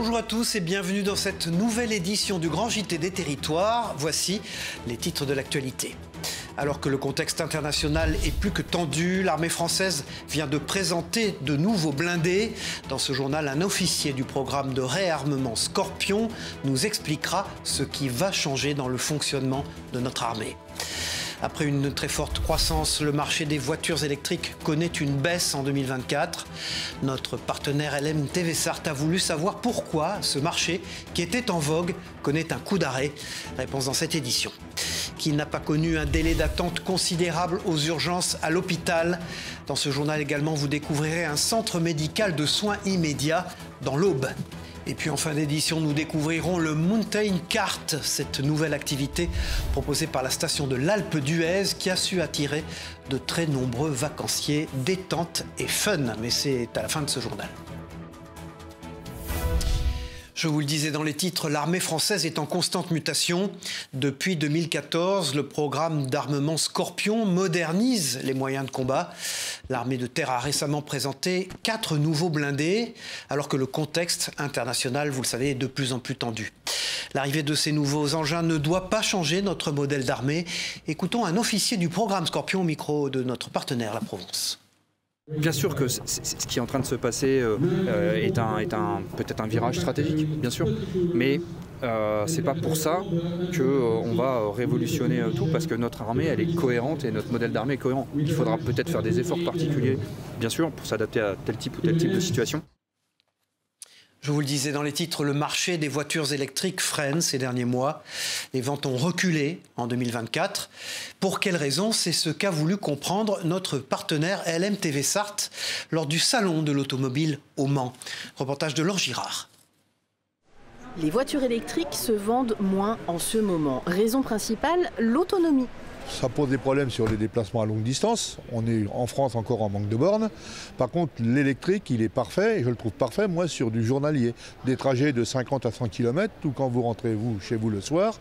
Bonjour à tous et bienvenue dans cette nouvelle édition du Grand JT des Territoires. Voici les titres de l'actualité. Alors que le contexte international est plus que tendu, l'armée française vient de présenter de nouveaux blindés. Dans ce journal, un officier du programme de réarmement Scorpion nous expliquera ce qui va changer dans le fonctionnement de notre armée. Après une très forte croissance, le marché des voitures électriques connaît une baisse en 2024. Notre partenaire LM TV Sarthe a voulu savoir pourquoi ce marché, qui était en vogue, connaît un coup d'arrêt. Réponse dans cette édition. Qui n'a pas connu un délai d'attente considérable aux urgences à l'hôpital. Dans ce journal également, vous découvrirez un centre médical de soins immédiats dans l'Aube. Et puis en fin d'édition, nous découvrirons le Mountain Kart, cette nouvelle activité proposée par la station de l'Alpe d'Huez qui a su attirer de très nombreux vacanciers, détente et fun. Mais c'est à la fin de ce journal. Je vous le disais dans les titres, l'armée française est en constante mutation. Depuis 2014, le programme d'armement Scorpion modernise les moyens de combat. L'armée de terre a récemment présenté 4 nouveaux blindés, alors que le contexte international, vous le savez, est de plus en plus tendu. L'arrivée de ces nouveaux engins ne doit pas changer notre modèle d'armée. Écoutons un officier du programme Scorpion au micro de notre partenaire, la Provence. Bien sûr que ce qui est en train de se passer est peut-être un virage stratégique, bien sûr, mais c'est pas pour ça qu'on va révolutionner tout, parce que notre armée elle est cohérente et notre modèle d'armée est cohérent. Il faudra peut-être faire des efforts particuliers, bien sûr, pour s'adapter à tel type ou tel type de situation. Je vous le disais dans les titres, le marché des voitures électriques freine ces derniers mois. Les ventes ont reculé en 2024. Pour quelles raisons? C'est ce qu'a voulu comprendre notre partenaire LM TV Sarthe lors du salon de l'automobile au Mans. Reportage de Laure Girard. Les voitures électriques se vendent moins en ce moment. Raison principale, l'autonomie. Ça pose des problèmes sur les déplacements à longue distance. On est en France encore en manque de bornes. Par contre, l'électrique, il est parfait, et je le trouve parfait, moi, sur du journalier. Des trajets de 50 à 100 km, tout quand vous rentrez chez vous le soir,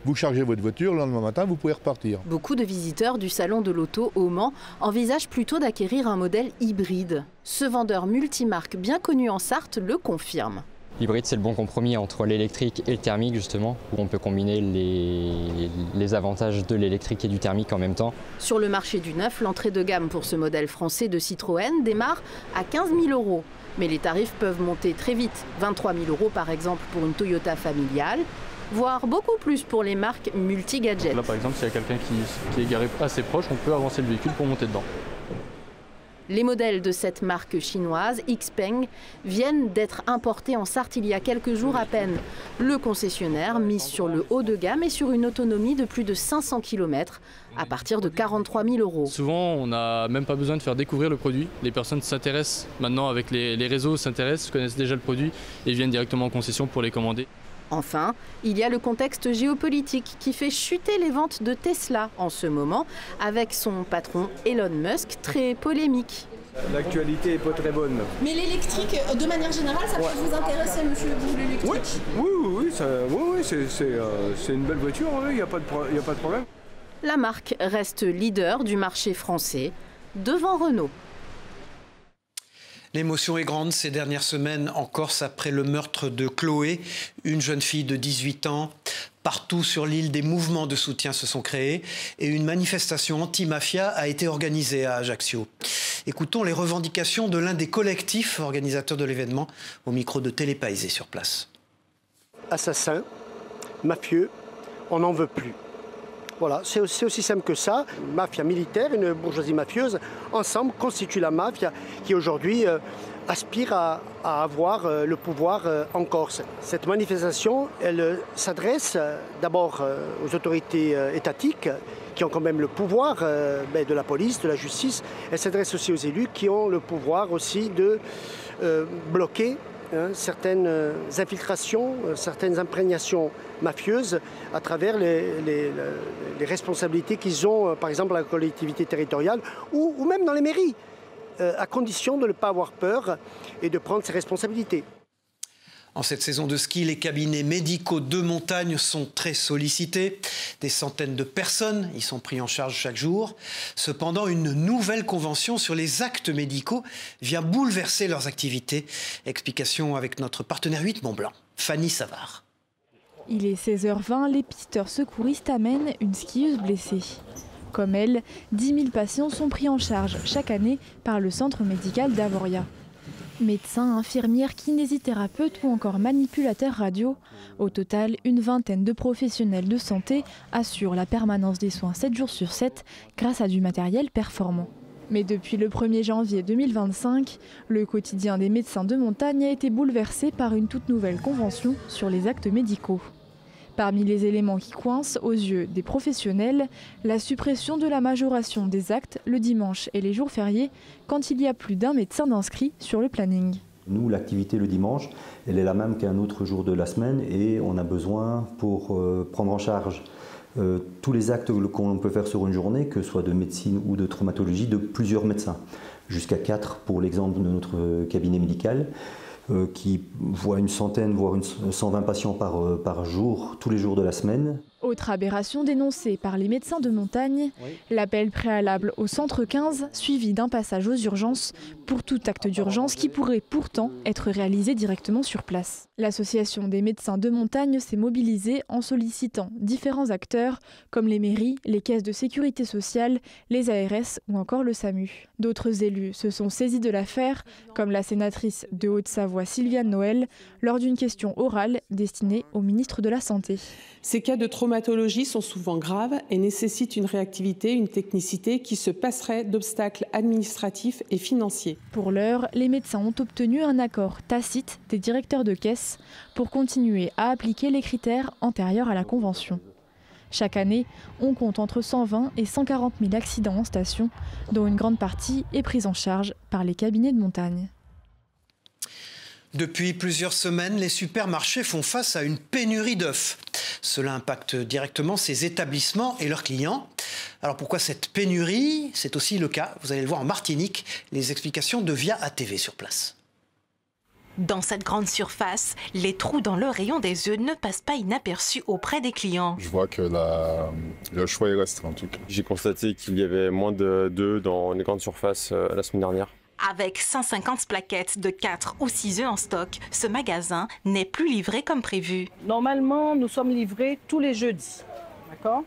vous chargez votre voiture, le lendemain matin, vous pouvez repartir. Beaucoup de visiteurs du salon de l'auto au Mans envisagent plutôt d'acquérir un modèle hybride. Ce vendeur multimarque bien connu en Sarthe le confirme. L'hybride, c'est le bon compromis entre l'électrique et le thermique, justement, où on peut combiner les avantages de l'électrique et du thermique en même temps. Sur le marché du neuf, l'entrée de gamme pour ce modèle français de Citroën démarre à 15 000 €. Mais les tarifs peuvent monter très vite. 23 000 € par exemple pour une Toyota familiale, voire beaucoup plus pour les marques multi-gadgets. Là, par exemple, s'il y a quelqu'un qui est garé assez proche, on peut avancer le véhicule pour monter dedans. Les modèles de cette marque chinoise, Xpeng, viennent d'être importés en Sarthe il y a quelques jours à peine. Le concessionnaire mise sur le haut de gamme et sur une autonomie de plus de 500 km à partir de 43 000 €. Souvent, on n'a même pas besoin de faire découvrir le produit. Les personnes s'intéressent maintenant avec les réseaux, connaissent déjà le produit et viennent directement en concession pour les commander. Enfin, il y a le contexte géopolitique qui fait chuter les ventes de Tesla en ce moment, avec son patron Elon Musk très polémique. L'actualité n'est pas très bonne. Mais l'électrique, de manière générale, ça peut vous intéresser, monsieur, vous, l'électrique? Oui, c'est une belle voiture, il n'y a pas de problème. La marque reste leader du marché français, devant Renault. L'émotion est grande ces dernières semaines en Corse après le meurtre de Chloé, une jeune fille de 18 ans. Partout sur l'île, des mouvements de soutien se sont créés et une manifestation anti-mafia a été organisée à Ajaccio. Écoutons les revendications de l'un des collectifs organisateurs de l'événement au micro de Télépaysé sur place. Assassins, mafieux, on n'en veut plus. Voilà, c'est aussi simple que ça. Une mafia militaire, une bourgeoisie mafieuse, ensemble constituent la mafia qui aujourd'hui aspire à avoir le pouvoir en Corse. Cette manifestation, elle s'adresse d'abord aux autorités étatiques qui ont quand même le pouvoir de la police, de la justice. Elle s'adresse aussi aux élus qui ont le pouvoir aussi de bloquer certaines infiltrations, certaines imprégnations mafieuses à travers les responsabilités qu'ils ont, par exemple, à la collectivité territoriale ou même dans les mairies, à condition de ne pas avoir peur et de prendre ses responsabilités. En cette saison de ski, les cabinets médicaux de montagne sont très sollicités. Des centaines de personnes y sont prises en charge chaque jour. Cependant, une nouvelle convention sur les actes médicaux vient bouleverser leurs activités. Explication avec notre partenaire 8 Mont-Blanc, Fanny Savard. Il est 16h20, les pisteurs secouristes amènent une skieuse blessée. Comme elle, 10 000 patients sont pris en charge chaque année par le centre médical d'Avoria. Médecins, infirmières, kinésithérapeutes ou encore manipulateurs radio. Au total, une vingtaine de professionnels de santé assurent la permanence des soins 7 jours sur 7 grâce à du matériel performant. Mais depuis le 1er janvier 2025, le quotidien des médecins de montagne a été bouleversé par une toute nouvelle convention sur les actes médicaux. Parmi les éléments qui coincent aux yeux des professionnels, la suppression de la majoration des actes le dimanche et les jours fériés quand il y a plus d'un médecin d'inscrit sur le planning. Nous, l'activité le dimanche, elle est la même qu'un autre jour de la semaine et on a besoin pour prendre en charge tous les actes qu'on peut faire sur une journée, que ce soit de médecine ou de traumatologie, de plusieurs médecins, jusqu'à 4 pour l'exemple de notre cabinet médical. Qui voit une centaine, voire 120 patients par jour, tous les jours de la semaine. Autre aberration dénoncée par les médecins de montagne, l'appel préalable au centre 15 suivi d'un passage aux urgences pour tout acte d'urgence qui pourrait pourtant être réalisé directement sur place. L'association des médecins de montagne s'est mobilisée en sollicitant différents acteurs comme les mairies, les caisses de sécurité sociale, les ARS ou encore le SAMU. D'autres élus se sont saisis de l'affaire, comme la sénatrice de Haute-Savoie Sylviane Noël, lors d'une question orale destinée au ministre de la Santé. Ces cas de traumatologie sont souvent graves et nécessitent une réactivité, une technicité qui se passerait d'obstacles administratifs et financiers. Pour l'heure, les médecins ont obtenu un accord tacite des directeurs de caisse pour continuer à appliquer les critères antérieurs à la convention. Chaque année, on compte entre 120 et 140 000 accidents en station, dont une grande partie est prise en charge par les cabinets de montagne. Depuis plusieurs semaines, les supermarchés font face à une pénurie d'œufs. Cela impacte directement ces établissements et leurs clients. Alors pourquoi cette pénurie? C'est aussi le cas, vous allez le voir en Martinique, les explications de Via ATV sur place. Dans cette grande surface, les trous dans le rayon des œufs ne passent pas inaperçus auprès des clients. Je vois que le choix est restreint en tout cas. J'ai constaté qu'il y avait moins d'œufs dans les grandes surfaces la semaine dernière. Avec 150 plaquettes de 4 ou 6 œufs en stock, ce magasin n'est plus livré comme prévu. Normalement, nous sommes livrés tous les jeudis. D'accord ?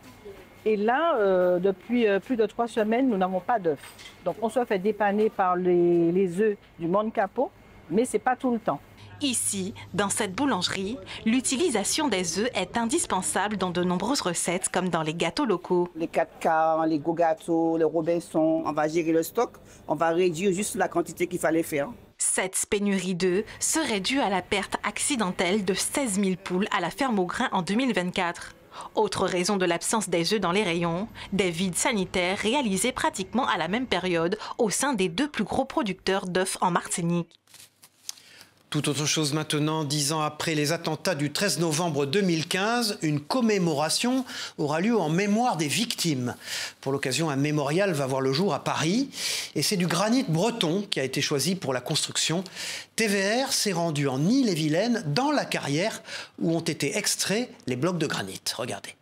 Et là, depuis plus de 3 semaines, nous n'avons pas d'œufs. Donc on se fait dépanner par les œufs du Monde Capot, mais ce n'est pas tout le temps. Ici, dans cette boulangerie, l'utilisation des œufs est indispensable dans de nombreuses recettes, comme dans les gâteaux locaux. Les 4K, les gros gâteaux, les Robinson, on va gérer le stock, on va réduire juste la quantité qu'il fallait faire. Cette pénurie d'œufs serait due à la perte accidentelle de 16 000 poules à la ferme au grain en 2024. Autre raison de l'absence des œufs dans les rayons, des vides sanitaires réalisés pratiquement à la même période au sein des 2 plus gros producteurs d'œufs en Martinique. Tout autre chose maintenant, 10 ans après les attentats du 13 novembre 2015, une commémoration aura lieu en mémoire des victimes. Pour l'occasion, un mémorial va voir le jour à Paris et c'est du granit breton qui a été choisi pour la construction. TVR s'est rendu en Ille-et-Vilaine, dans la carrière où ont été extraits les blocs de granit. Regardez.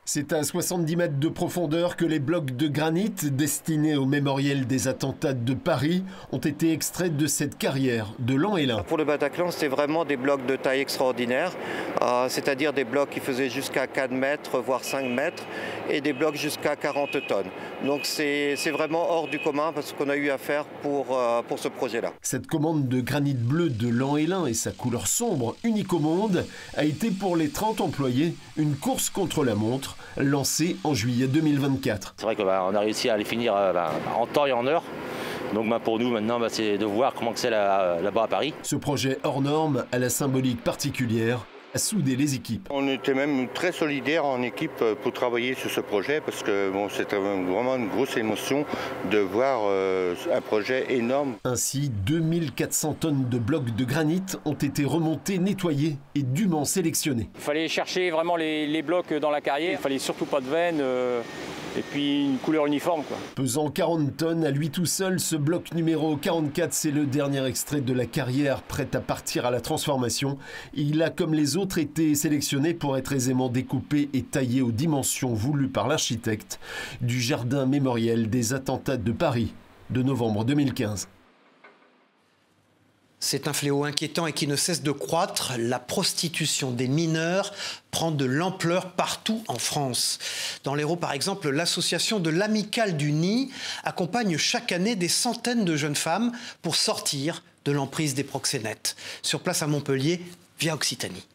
C'est à 70 mètres de profondeur que les blocs de granit destinés au mémorial des attentats de Paris ont été extraits de cette carrière de Lan-et-Lain. Pour le Bataclan, c'était vraiment des blocs de taille extraordinaire, c'est-à-dire des blocs qui faisaient jusqu'à 4 mètres, voire 5 mètres, et des blocs jusqu'à 40 tonnes. Donc c'est vraiment hors du commun parce qu'on a eu à faire pour ce projet-là. Cette commande de granit bleu de Lan-et-Lain et sa couleur sombre, unique au monde, a été pour les 30 employés une course contre la montre, lancé en juillet 2024. C'est vrai qu'on a réussi à les finir en temps et en heure. Donc pour nous maintenant, c'est de voir comment c'est là-bas à Paris. Ce projet hors norme a la symbolique particulière à souder les équipes. On était même très solidaires en équipe pour travailler sur ce projet parce que bon, c'était vraiment une grosse émotion de voir un projet énorme. Ainsi, 2400 tonnes de blocs de granit ont été remontés, nettoyés et dûment sélectionnés. Il fallait chercher vraiment les blocs dans la carrière, il fallait surtout pas de veine. Et puis une couleur uniforme, quoi. Pesant 40 tonnes à lui tout seul, ce bloc numéro 44, c'est le dernier extrait de la carrière prête à partir à la transformation. Il a, comme les autres, été sélectionné pour être aisément découpé et taillé aux dimensions voulues par l'architecte du jardin mémoriel des attentats de Paris de novembre 2015. C'est un fléau inquiétant et qui ne cesse de croître. La prostitution des mineurs prend de l'ampleur partout en France. Dans l'Hérault, par exemple, l'association de l'Amicale du Nid accompagne chaque année des centaines de jeunes femmes pour sortir de l'emprise des proxénètes. Sur place à Montpellier, via Occitanie.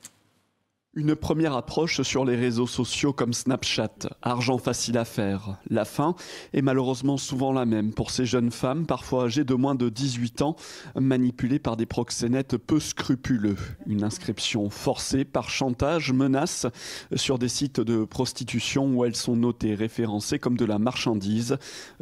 Une première approche sur les réseaux sociaux comme Snapchat, argent facile à faire. La fin est malheureusement souvent la même pour ces jeunes femmes, parfois âgées de moins de 18 ans, manipulées par des proxénètes peu scrupuleux. Une inscription forcée par chantage, menace sur des sites de prostitution où elles sont notées, référencées comme de la marchandise.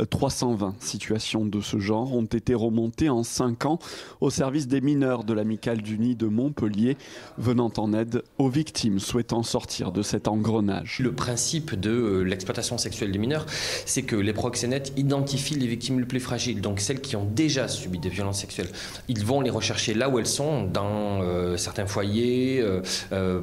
320 situations de ce genre ont été remontées en 5 ans au service des mineurs de l'Amicale du Nid de Montpellier, venant en aide aux victimes souhaitant sortir de cet engrenage. Le principe de l'exploitation sexuelle des mineurs, c'est que les proxénètes identifient les victimes les plus fragiles, donc celles qui ont déjà subi des violences sexuelles. Ils vont les rechercher là où elles sont, dans certains foyers,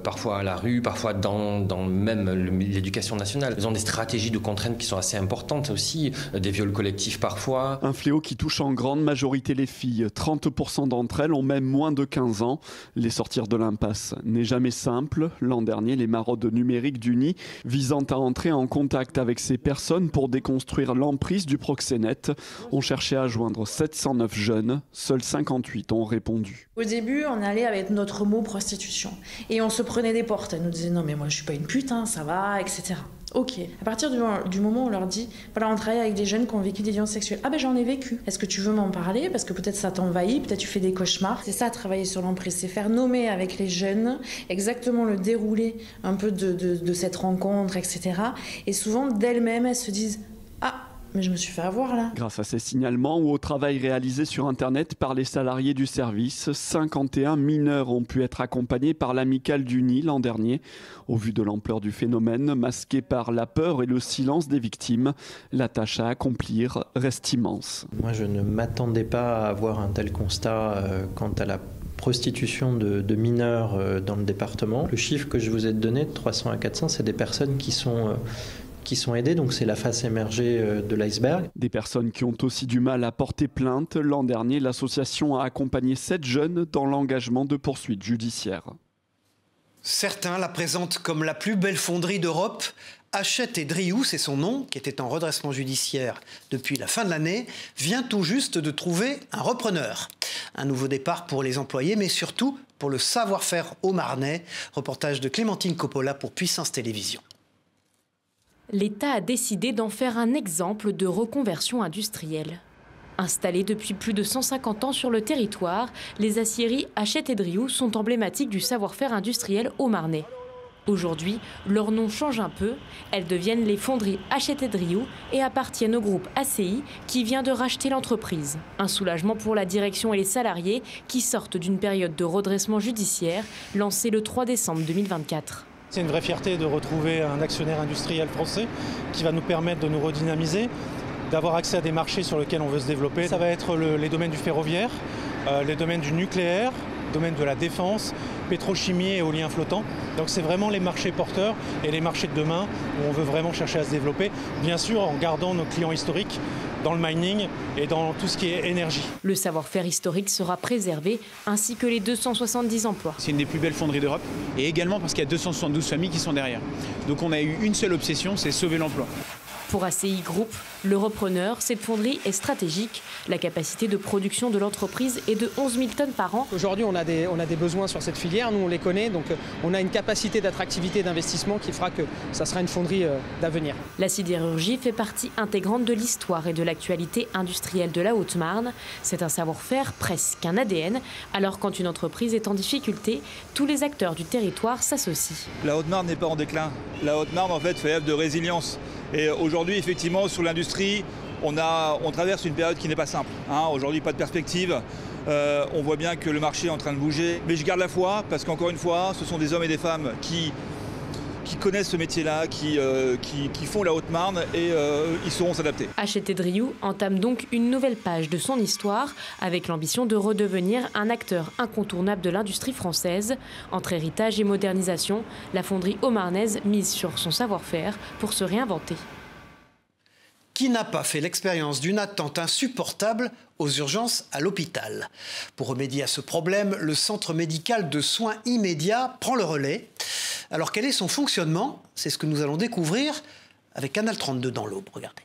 parfois à la rue, parfois dans même l'éducation nationale. Ils ont des stratégies de contrainte qui sont assez importantes aussi, des viols collectifs parfois. Un fléau qui touche en grande majorité les filles. 30% d'entre elles ont même moins de 15 ans. Les sortir de l'impasse n'est jamais simple. L'an dernier, les maraudes numériques du Nid visant à entrer en contact avec ces personnes pour déconstruire l'emprise du proxénète ont cherché à joindre 709 jeunes. Seuls 58 ont répondu. Au début, on allait avec notre mot prostitution et on se prenait des portes. Elle nous disait non mais moi je suis pas une pute, hein, ça va, etc. Ok. À partir du moment où on leur dit, voilà, on travaille avec des jeunes qui ont vécu des violences sexuelles. Ah ben j'en ai vécu. Est-ce que tu veux m'en parler? Parce que peut-être ça t'envahit, peut-être tu fais des cauchemars. C'est ça, travailler sur l'emprise, c'est faire nommer avec les jeunes exactement le déroulé un peu de cette rencontre, etc. Et souvent, d'elles-mêmes, elles se disent, ah, mais je me suis fait avoir là. Grâce à ces signalements ou au travail réalisé sur Internet par les salariés du service, 51 mineurs ont pu être accompagnés par l'Amicale du Nid l'an dernier. Au vu de l'ampleur du phénomène, masqué par la peur et le silence des victimes, la tâche à accomplir reste immense. Moi, je ne m'attendais pas à avoir un tel constat quant à la prostitution de mineurs dans le département. Le chiffre que je vous ai donné, de 300 à 400, c'est des personnes qui sont aidées, donc c'est la face émergée de l'iceberg. Des personnes qui ont aussi du mal à porter plainte. L'an dernier, l'association a accompagné 7 jeunes dans l'engagement de poursuites judiciaires. Certains la présentent comme la plus belle fonderie d'Europe. Hachette et Driou, c'est son nom, qui était en redressement judiciaire depuis la fin de l'année, vient tout juste de trouver un repreneur. Un nouveau départ pour les employés, mais surtout pour le savoir-faire haut-marnais. Reportage de Clémentine Coppola pour Puissance Télévisions. L'État a décidé d'en faire un exemple de reconversion industrielle. Installés depuis plus de 150 ans sur le territoire, les aciéries Hachette et Driou sont emblématiques du savoir-faire industriel haut-marnais. Aujourd'hui, leur nom change un peu. Elles deviennent les fonderies Hachette et Driou et appartiennent au groupe ACI qui vient de racheter l'entreprise. Un soulagement pour la direction et les salariés qui sortent d'une période de redressement judiciaire lancée le 3 décembre 2024. C'est une vraie fierté de retrouver un actionnaire industriel français qui va nous permettre de nous redynamiser, d'avoir accès à des marchés sur lesquels on veut se développer. Ça va être les domaines du ferroviaire, les domaines du nucléaire, le domaine de la défense, pétrochimie et éolien flottant. Donc c'est vraiment les marchés porteurs et les marchés de demain où on veut vraiment chercher à se développer, bien sûr en gardant nos clients historiques dans le mining et dans tout ce qui est énergie. Le savoir-faire historique sera préservé, ainsi que les 270 emplois. C'est une des plus belles fonderies d'Europe, et également parce qu'il y a 272 familles qui sont derrière. Donc on a eu une seule obsession, c'est sauver l'emploi. Pour ACI Group, le repreneur, cette fonderie est stratégique. La capacité de production de l'entreprise est de 11 000 tonnes par an. Aujourd'hui, on a des besoins sur cette filière, nous on les connaît, donc on a une capacité d'attractivité et d'investissement qui fera que ça sera une fonderie d'avenir. La sidérurgie fait partie intégrante de l'histoire et de l'actualité industrielle de la Haute-Marne. C'est un savoir-faire, presque un ADN. Alors quand une entreprise est en difficulté, tous les acteurs du territoire s'associent. La Haute-Marne n'est pas en déclin. La Haute-Marne en fait œuvre de résilience. Et aujourd'hui, effectivement, sur l'industrie, on traverse une période qui n'est pas simple. Aujourd'hui, pas de perspective. On voit bien que le marché est en train de bouger. Mais je garde la foi parce qu'encore une fois, ce sont des hommes et des femmes qui connaissent ce métier-là, qui font la Haute-Marne et ils sauront s'adapter. Hachette Driou entame donc une nouvelle page de son histoire avec l'ambition de redevenir un acteur incontournable de l'industrie française. Entre héritage et modernisation, la fonderie haut-marnaise mise sur son savoir-faire pour se réinventer. Qui n'a pas fait l'expérience d'une attente insupportable aux urgences à l'hôpital? Pour remédier à ce problème, le centre médical de soins immédiats prend le relais. Alors quel est son fonctionnement? C'est ce que nous allons découvrir avec Canal 32 dans l'Aube. Regardez.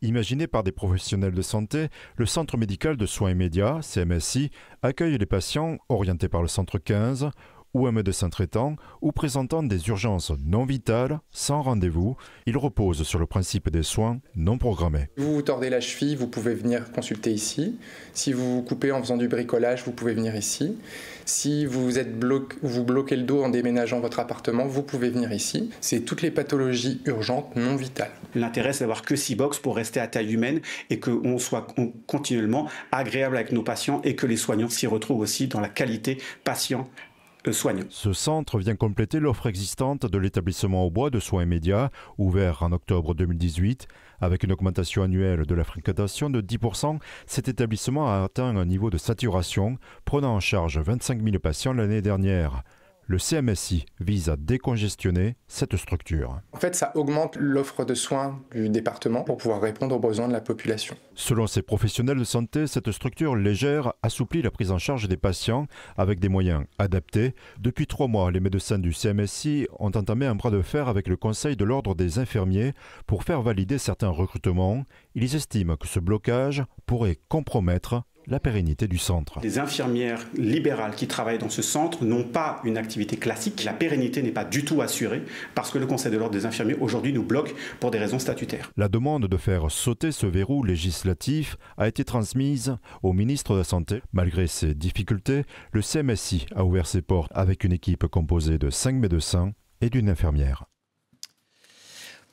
Imaginé par des professionnels de santé, le centre médical de soins immédiats, CMSI, accueille les patients orientés par le centre 15 ou un médecin traitant ou présentant des urgences non vitales, sans rendez-vous. Il repose sur le principe des soins non programmés. Vous vous tordez la cheville, vous pouvez venir consulter ici. Si vous vous coupez en faisant du bricolage, vous pouvez venir ici. Si vous bloquez le dos en déménageant votre appartement, vous pouvez venir ici. C'est toutes les pathologies urgentes non vitales. L'intérêt, c'est d'avoir que 6 box pour rester à taille humaine et qu'on soit continuellement agréable avec nos patients et que les soignants s'y retrouvent aussi dans la qualité patient. Ce centre vient compléter l'offre existante de l'établissement au bois de soins immédiats, ouvert en octobre 2018. Avec une augmentation annuelle de la fréquentation de 10%, cet établissement a atteint un niveau de saturation, prenant en charge 25 000 patients l'année dernière. Le CMSI vise à décongestionner cette structure. En fait, ça augmente l'offre de soins du département pour pouvoir répondre aux besoins de la population. Selon ces professionnels de santé, cette structure légère assouplit la prise en charge des patients avec des moyens adaptés. Depuis 3 mois, les médecins du CMSI ont entamé un bras de fer avec le Conseil de l'Ordre des infirmiers pour faire valider certains recrutements. Ils estiment que ce blocage pourrait compromettre la pérennité du centre. Les infirmières libérales qui travaillent dans ce centre n'ont pas une activité classique. La pérennité n'est pas du tout assurée parce que le Conseil de l'Ordre des infirmiers aujourd'hui nous bloque pour des raisons statutaires. La demande de faire sauter ce verrou législatif a été transmise au ministre de la Santé. Malgré ces difficultés, le CMSI a ouvert ses portes avec une équipe composée de 5 médecins et d'une infirmière.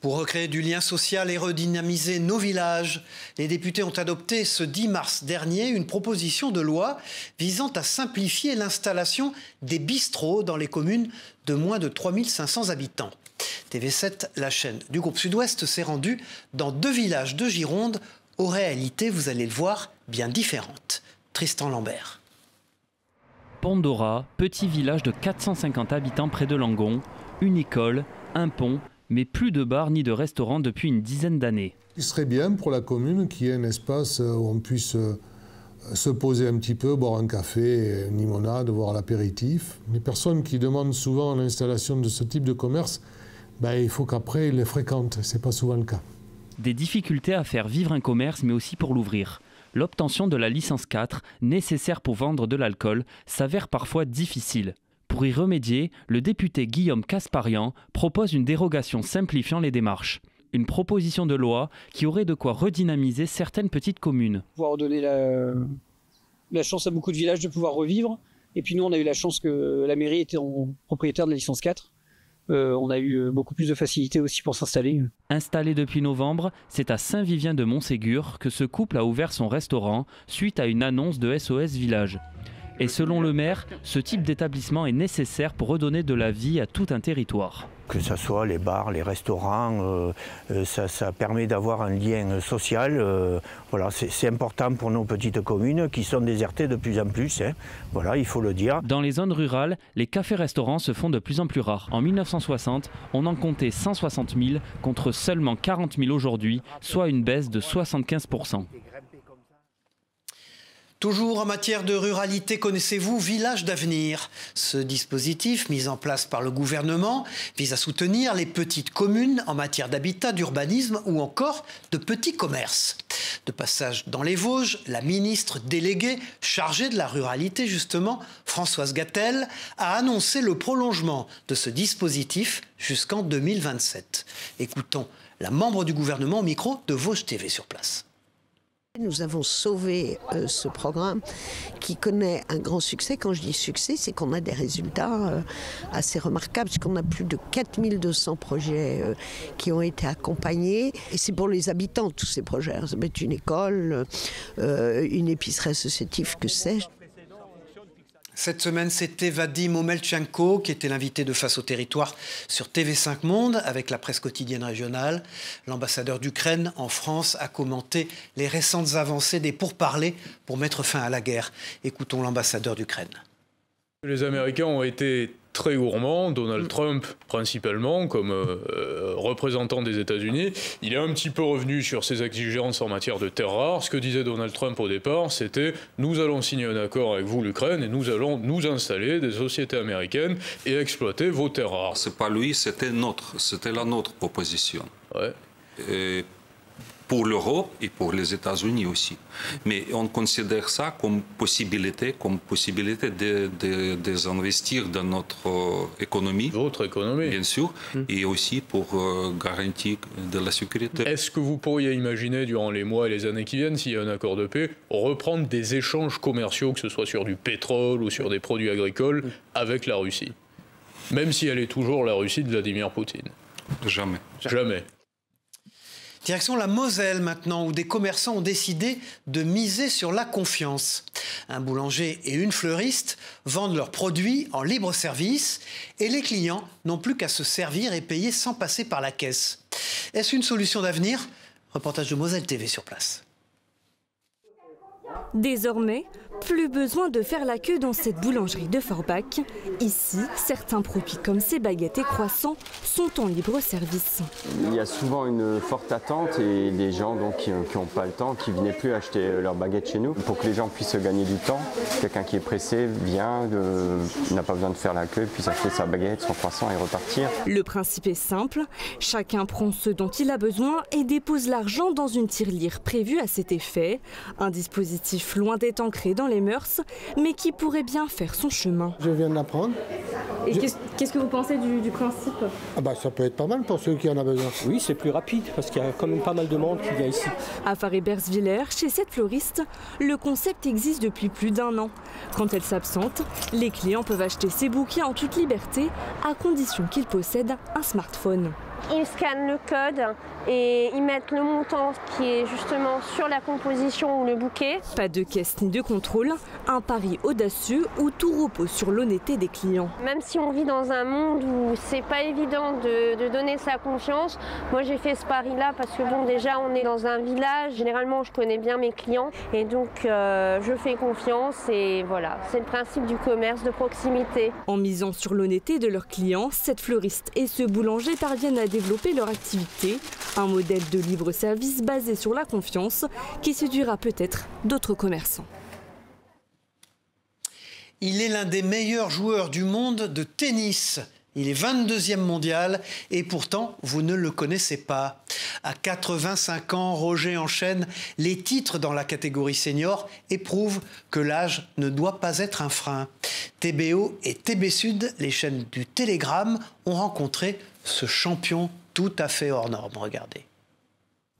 Pour recréer du lien social et redynamiser nos villages, les députés ont adopté ce 10 mars dernier une proposition de loi visant à simplifier l'installation des bistrots dans les communes de moins de 3500 habitants. TV7, la chaîne du groupe Sud-Ouest, s'est rendue dans 2 villages de Gironde, aux réalités, vous allez le voir, bien différentes. Tristan Lambert. Pandora, petit village de 450 habitants près de Langon, une école, un pont, mais plus de bars ni de restaurants depuis une dizaine d'années. Il serait bien pour la commune qu'il y ait un espace où on puisse se poser un petit peu, boire un café, une limonade, boire l'apéritif. Les personnes qui demandent souvent l'installation de ce type de commerce, il faut qu'après ils les fréquentent, ce n'est pas souvent le cas. Des difficultés à faire vivre un commerce, mais aussi pour l'ouvrir. L'obtention de la licence 4, nécessaire pour vendre de l'alcool, s'avère parfois difficile. Pour y remédier, le député Guillaume Casparian propose une dérogation simplifiant les démarches. Une proposition de loi qui aurait de quoi redynamiser certaines petites communes. Pouvoir donner la chance à beaucoup de villages de pouvoir revivre. Et puis nous, on a eu la chance que la mairie était propriétaire de la licence 4. On a eu beaucoup plus de facilité aussi pour s'installer. Installé depuis novembre, c'est à Saint-Vivien de Montségur que ce couple a ouvert son restaurant suite à une annonce de SOS Village. Et selon le maire, ce type d'établissement est nécessaire pour redonner de la vie à tout un territoire. Que ce soit les bars, les restaurants, ça permet d'avoir un lien social. Voilà, c'est important pour nos petites communes qui sont désertées de plus en plus. Voilà, il faut le dire. Dans les zones rurales, les cafés-restaurants se font de plus en plus rares. En 1960, on en comptait 160 000 contre seulement 40 000 aujourd'hui, soit une baisse de 75 %. Toujours en matière de ruralité, connaissez-vous Village d'avenir? Ce dispositif, mis en place par le gouvernement, vise à soutenir les petites communes en matière d'habitat, d'urbanisme ou encore de petits commerces. De passage dans les Vosges, la ministre déléguée chargée de la ruralité, justement, Françoise Gatel, a annoncé le prolongement de ce dispositif jusqu'en 2027. Écoutons la membre du gouvernement au micro de Vosges TV sur place. Nous avons sauvé ce programme qui connaît un grand succès. Quand je dis succès, c'est qu'on a des résultats assez remarquables, parce qu'on a plus de 4200 projets qui ont été accompagnés. Et c'est pour les habitants, tous ces projets. Ça peut être une école, une épicerie associative, que sais-je. Cette semaine, c'était Vadim Omelchenko qui était l'invité de Face au territoire sur TV5 Monde avec la presse quotidienne régionale. L'ambassadeur d'Ukraine en France a commenté les récentes avancées des pourparlers pour mettre fin à la guerre. Écoutons l'ambassadeur d'Ukraine. Les Américains ont été très gourmands, Donald Trump principalement, comme représentant des États-Unis. Il est un petit peu revenu sur ses exigences en matière de terres rares. Ce que disait Donald Trump au départ, c'était « nous allons signer un accord avec vous, l'Ukraine, et nous allons nous installer des sociétés américaines et exploiter vos terres rares ». C'est pas lui, c'était la nôtre proposition. Ouais. Et pour l'Europe et pour les États-Unis aussi. Mais on considère ça comme possibilité d'investir dans notre économie. Votre économie. Bien sûr, et aussi pour garantir de la sécurité. Est-ce que vous pourriez imaginer, durant les mois et les années qui viennent, s'il y a un accord de paix, reprendre des échanges commerciaux, que ce soit sur du pétrole ou sur des produits agricoles, avec la Russie? Même si elle est toujours la Russie de Vladimir Poutine. Jamais. Jamais. Direction la Moselle maintenant, où des commerçants ont décidé de miser sur la confiance. Un boulanger et une fleuriste vendent leurs produits en libre service et les clients n'ont plus qu'à se servir et payer sans passer par la caisse. Est-ce une solution d'avenir? Reportage de Moselle TV sur place. Désormais, plus besoin de faire la queue dans cette boulangerie de Forbach. Ici, certains produits comme ces baguettes et croissants sont en libre service. Il y a souvent une forte attente et des gens donc, qui n'ont pas le temps, qui ne venaient plus acheter leurs baguettes chez nous. Pour que les gens puissent gagner du temps, quelqu'un qui est pressé vient, n'a pas besoin de faire la queue, puis acheter sa baguette, son croissant et repartir. Le principe est simple, chacun prend ce dont il a besoin et dépose l'argent dans une tirelire prévue à cet effet. Un dispositif loin d'être ancré dans les mœurs, mais qui pourrait bien faire son chemin. Je viens de l'apprendre. Et qu'est-ce que vous pensez du principe? Ça peut être pas mal pour ceux qui en ont besoin. Oui, c'est plus rapide parce qu'il y a quand même pas mal de monde qui vient ici. À Faré-Bersviller, chez cette fleuriste, le concept existe depuis plus d'1 an. Quand elle s'absente, les clients peuvent acheter ses bouquets en toute liberté, à condition qu'ils possèdent un smartphone. Ils scannent le code et ils mettent le montant qui est justement sur la composition ou le bouquet. Pas de caisse ni de contrôle, un pari audacieux où tout repose sur l'honnêteté des clients. Même si on vit dans un monde où c'est pas évident de donner sa confiance, moi j'ai fait ce pari-là parce que bon, déjà on est dans un village, généralement je connais bien mes clients et donc je fais confiance et voilà, c'est le principe du commerce de proximité. En misant sur l'honnêteté de leurs clients, cette fleuriste et ce boulanger parviennent à développer leur activité, un modèle de libre service basé sur la confiance qui séduira peut-être d'autres commerçants. Il est l'un des meilleurs joueurs du monde de tennis. Il est 22e mondial et pourtant, vous ne le connaissez pas. À 85 ans, Roger enchaîne les titres dans la catégorie senior et prouve que l'âge ne doit pas être un frein. TBO et TB Sud, les chaînes du Télégramme, ont rencontré ce champion tout à fait hors norme. Regardez.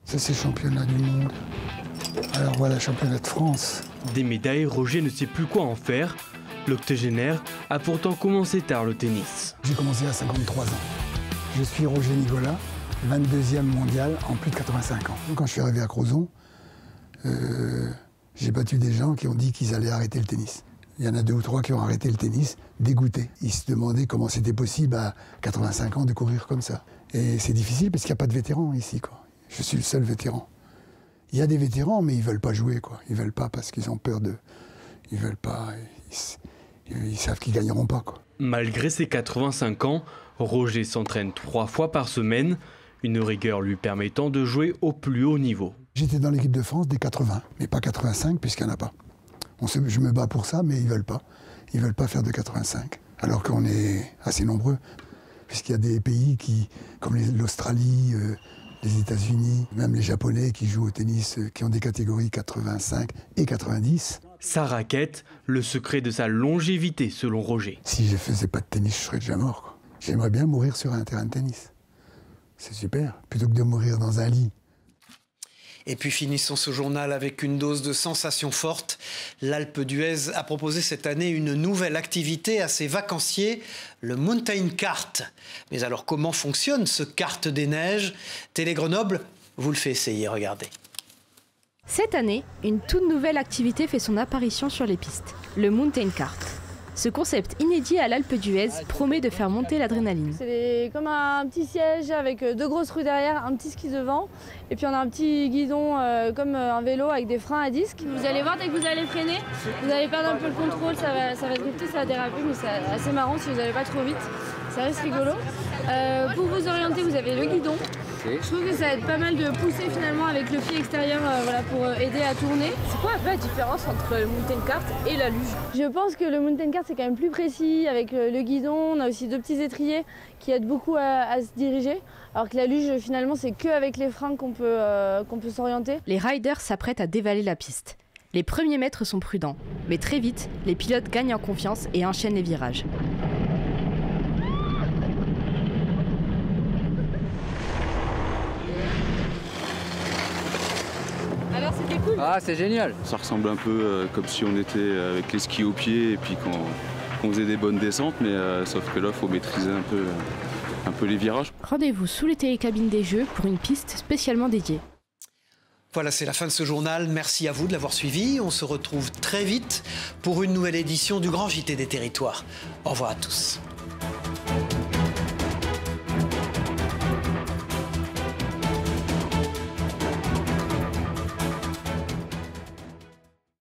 Ça, c'est le championnat du monde. Alors voilà, championnat de France. Des médailles, Roger ne sait plus quoi en faire. L'octogénaire a pourtant commencé tard le tennis. J'ai commencé à 53 ans. Je suis Roger Nicolas, 22e mondial en plus de 85 ans. Quand je suis arrivé à Crozon, j'ai battu des gens qui ont dit qu'ils allaient arrêter le tennis. Il y en a 2 ou 3 qui ont arrêté le tennis, dégoûtés. Ils se demandaient comment c'était possible à 85 ans de courir comme ça. Et c'est difficile parce qu'il n'y a pas de vétérans ici, quoi. Je suis le seul vétéran. Il y a des vétérans, mais ils ne veulent pas jouer, quoi. Ils ne veulent pas parce qu'ils ont peur de... Ils ne veulent pas... Ils savent qu'ils ne gagneront pas, quoi. Malgré ses 85 ans, Roger s'entraîne 3 fois par semaine, une rigueur lui permettant de jouer au plus haut niveau. J'étais dans l'équipe de France des 80, mais pas 85 puisqu'il n'y en a pas. Je me bats pour ça, mais ils veulent pas. Ils veulent pas faire de 85, alors qu'on est assez nombreux, puisqu'il y a des pays comme l'Australie, les États-Unis, même les Japonais qui jouent au tennis, qui ont des catégories 85 et 90. Sa raquette, le secret de sa longévité selon Roger. Si je faisais pas de tennis, je serais déjà mort, quoi. J'aimerais bien mourir sur un terrain de tennis. C'est super, plutôt que de mourir dans un lit. Et puis finissons ce journal avec une dose de sensations fortes. L'Alpe d'Huez a proposé cette année une nouvelle activité à ses vacanciers, le Mountain Kart. Mais alors comment fonctionne ce kart des neiges? Télé Grenoble vous le fait essayer, regardez. Cette année, une toute nouvelle activité fait son apparition sur les pistes, le Mountain Kart. Ce concept inédit à l'Alpe d'Huez promet de faire monter l'adrénaline. C'est comme un petit siège avec 2 grosses roues derrière, un petit ski devant, et puis on a un petit guidon comme un vélo avec des freins à disque. Vous allez voir, dès que vous allez freiner, vous allez perdre un peu le contrôle, ça va drifter, ça va déraper, mais c'est assez marrant si vous n'allez pas trop vite. Ça reste rigolo. Pour vous orienter, vous avez le guidon. Je trouve que ça aide pas mal de pousser finalement avec le pied extérieur pour aider à tourner. C'est quoi un peu la différence entre le Mountain Kart et la luge? Je pense que le Mountain Kart c'est quand même plus précis avec le guidon. On a aussi 2 petits étriers qui aident beaucoup à se diriger. Alors que la luge finalement c'est qu'avec les freins qu'on peut s'orienter. Les riders s'apprêtent à dévaler la piste. Les premiers mètres sont prudents, mais très vite, les pilotes gagnent en confiance et enchaînent les virages. Alors c'était cool. Ah c'est génial. Ça ressemble un peu comme si on était avec les skis aux pieds et puis qu'on faisait des bonnes descentes, mais sauf que là il faut maîtriser un peu les virages. Rendez-vous sous les télécabines des Jeux pour une piste spécialement dédiée. Voilà, c'est la fin de ce journal. Merci à vous de l'avoir suivi. On se retrouve très vite pour une nouvelle édition du Grand JT des Territoires. Au revoir à tous.